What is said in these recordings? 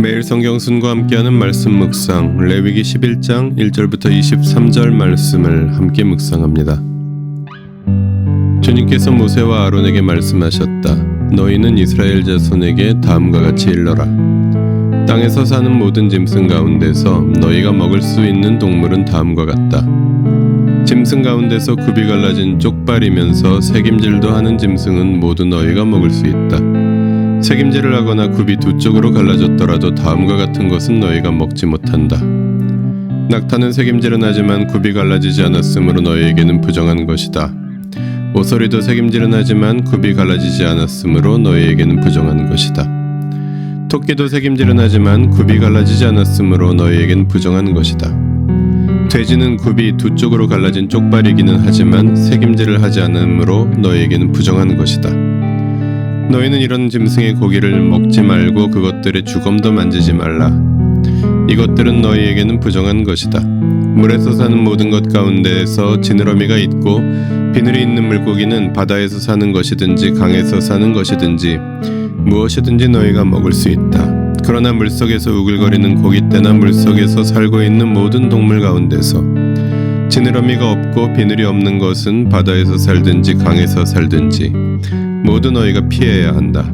매일 성경순과 함께하는 말씀 묵상, 레위기 11장 1절부터 23절 말씀을 함께 묵상합니다. 주님께서 모세와 아론에게 말씀하셨다. 너희는 이스라엘 자손에게 다음과 같이 일러라. 땅에서 사는 모든 짐승 가운데서 너희가 먹을 수 있는 동물은 다음과 같다. 짐승 가운데서 굽이 갈라진 쪽발이면서 새김질도 하는 짐승은 모두 너희가 먹을 수 있다. 새김질을 하거나 굽이 두 쪽으로 갈라졌더라도 다음과 같은 것은 너희가 먹지 못한다. 낙타는 새김질은 하지만 굽이 갈라지지 않았으므로 너희에게는 부정한 것이다. 오소리도 새김질은 하지만 굽이 갈라지지 않았으므로 너희에게는 부정한 것이다. 토끼도 새김질은 하지만 굽이 갈라지지 않았으므로 너희에게는 부정한 것이다. 돼지는 굽이 두 쪽으로 갈라진 쪽발이기는 하지만 새김질을 하지 않으므로 너희에게는 부정한 것이다. 너희는 이런 짐승의 고기를 먹지 말고 그것들의 주검도 만지지 말라. 이것들은 너희에게는 부정한 것이다. 물에서 사는 모든 것 가운데에서 지느러미가 있고 비늘이 있는 물고기는 바다에서 사는 것이든지 강에서 사는 것이든지 무엇이든지 너희가 먹을 수 있다. 그러나 물속에서 우글거리는 고깃대나 물속에서 살고 있는 모든 동물 가운데서 지느러미가 없고 비늘이 없는 것은 바다에서 살든지 강에서 살든지 모두 너희가 피해야 한다.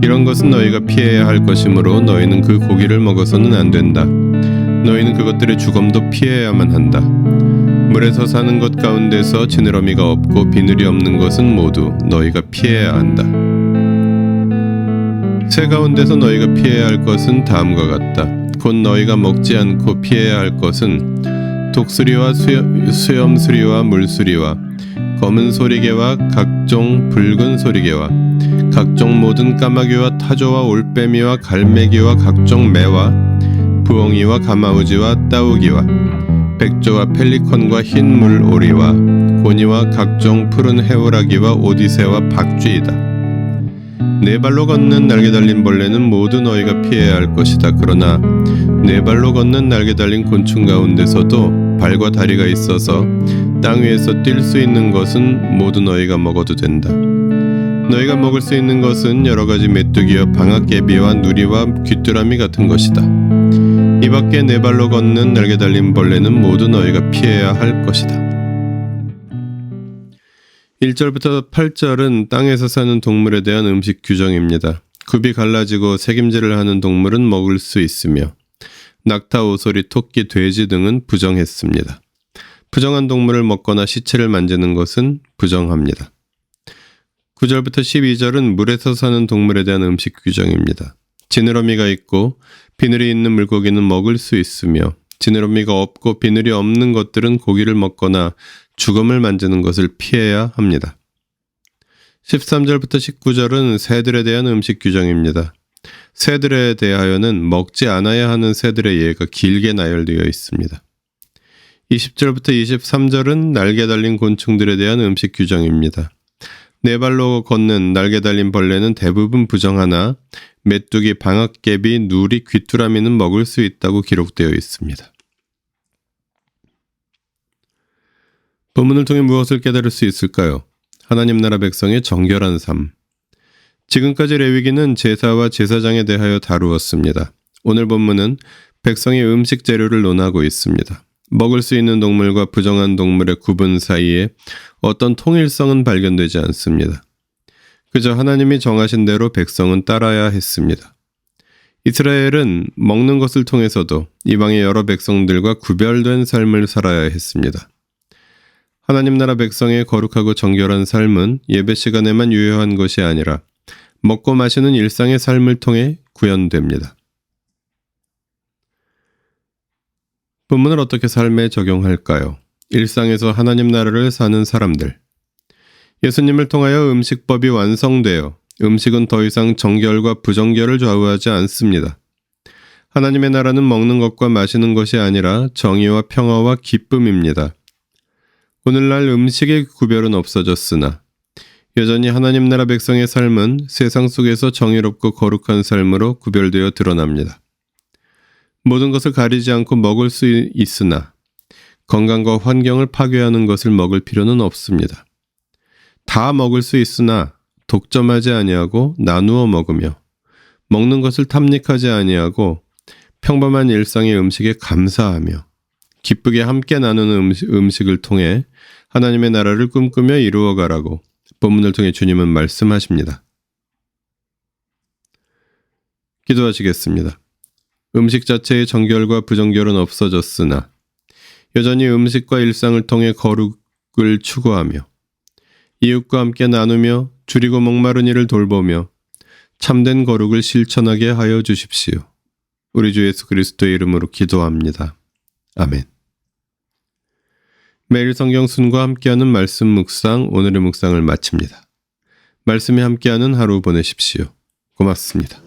이런 것은 너희가 피해야 할 것이므로 너희는 그 고기를 먹어서는 안 된다. 너희는 그것들의 주검도 피해야만 한다. 물에서 사는 것 가운데서 지느러미가 없고 비늘이 없는 것은 모두 너희가 피해야 한다. 새 가운데서 너희가 피해야 할 것은 다음과 같다. 곧 너희가 먹지 않고 피해야 할 것은 독수리와 수염수리와 물수리와 검은 소리개와 각종 붉은 소리개와 각종 모든 까마귀와 타조와 올빼미와 갈매기와 각종 매와 부엉이와 가마우지와 따우기와 백조와 펠리컨과 흰 물오리와 고니와 각종 푸른 해우라기와 오디새와 박쥐이다. 네 발로 걷는 날개 달린 벌레는 모두 너희가 피해야 할 것이다. 그러나 네 발로 걷는 날개 달린 곤충 가운데서도 발과 다리가 있어서 땅 위에서 뛸 수 있는 것은 모두 너희가 먹어도 된다. 너희가 먹을 수 있는 것은 여러 가지 메뚜기와 방앗개비와 누리와 귀뚜라미 같은 것이다. 이 밖에 네 발로 걷는 날개 달린 벌레는 모두 너희가 피해야 할 것이다. 1절부터 8절은 땅에서 사는 동물에 대한 음식 규정입니다. 굽이 갈라지고 새김질을 하는 동물은 먹을 수 있으며 낙타, 오소리, 토끼, 돼지 등은 부정했습니다. 부정한 동물을 먹거나 시체를 만지는 것은 부정합니다. 9절부터 12절은 물에서 사는 동물에 대한 음식 규정입니다. 지느러미가 있고 비늘이 있는 물고기는 먹을 수 있으며 지느러미가 없고 비늘이 없는 것들은 고기를 먹거나 주검을 만지는 것을 피해야 합니다. 13절부터 19절은 새들에 대한 음식 규정입니다. 새들에 대하여는 먹지 않아야 하는 새들의 예가 길게 나열되어 있습니다. 20절부터 23절은 날개 달린 곤충들에 대한 음식 규정입니다. 네 발로 걷는 날개 달린 벌레는 대부분 부정하나 메뚜기, 방앗개비, 누리, 귀뚜라미는 먹을 수 있다고 기록되어 있습니다. 본문을 통해 무엇을 깨달을 수 있을까요? 하나님 나라 백성의 정결한 삶. 지금까지 레위기는 제사와 제사장에 대하여 다루었습니다. 오늘 본문은 백성의 음식 재료를 논하고 있습니다. 먹을 수 있는 동물과 부정한 동물의 구분 사이에 어떤 통일성은 발견되지 않습니다. 그저 하나님이 정하신 대로 백성은 따라야 했습니다. 이스라엘은 먹는 것을 통해서도 이방의 여러 백성들과 구별된 삶을 살아야 했습니다. 하나님 나라 백성의 거룩하고 정결한 삶은 예배 시간에만 유효한 것이 아니라 먹고 마시는 일상의 삶을 통해 구현됩니다. 본문을 어떻게 삶에 적용할까요? 일상에서 하나님 나라를 사는 사람들. 예수님을 통하여 음식법이 완성되어 음식은 더 이상 정결과 부정결을 좌우하지 않습니다. 하나님의 나라는 먹는 것과 마시는 것이 아니라 정의와 평화와 기쁨입니다. 오늘날 음식의 구별은 없어졌으나 여전히 하나님 나라 백성의 삶은 세상 속에서 정의롭고 거룩한 삶으로 구별되어 드러납니다. 모든 것을 가리지 않고 먹을 수 있으나 건강과 환경을 파괴하는 것을 먹을 필요는 없습니다. 다 먹을 수 있으나 독점하지 아니하고 나누어 먹으며 먹는 것을 탐닉하지 아니하고 평범한 일상의 음식에 감사하며 기쁘게 함께 나누는 음식을 통해 하나님의 나라를 꿈꾸며 이루어가라고 본문을 통해 주님은 말씀하십니다. 기도하시겠습니다. 음식 자체의 정결과 부정결은 없어졌으나 여전히 음식과 일상을 통해 거룩을 추구하며 이웃과 함께 나누며 줄이고 목마른 이를 돌보며 참된 거룩을 실천하게 하여 주십시오. 우리 주 예수 그리스도의 이름으로 기도합니다. 아멘. 매일 성경 순과 함께하는 말씀 묵상, 오늘의 묵상을 마칩니다. 말씀이 함께하는 하루 보내십시오. 고맙습니다.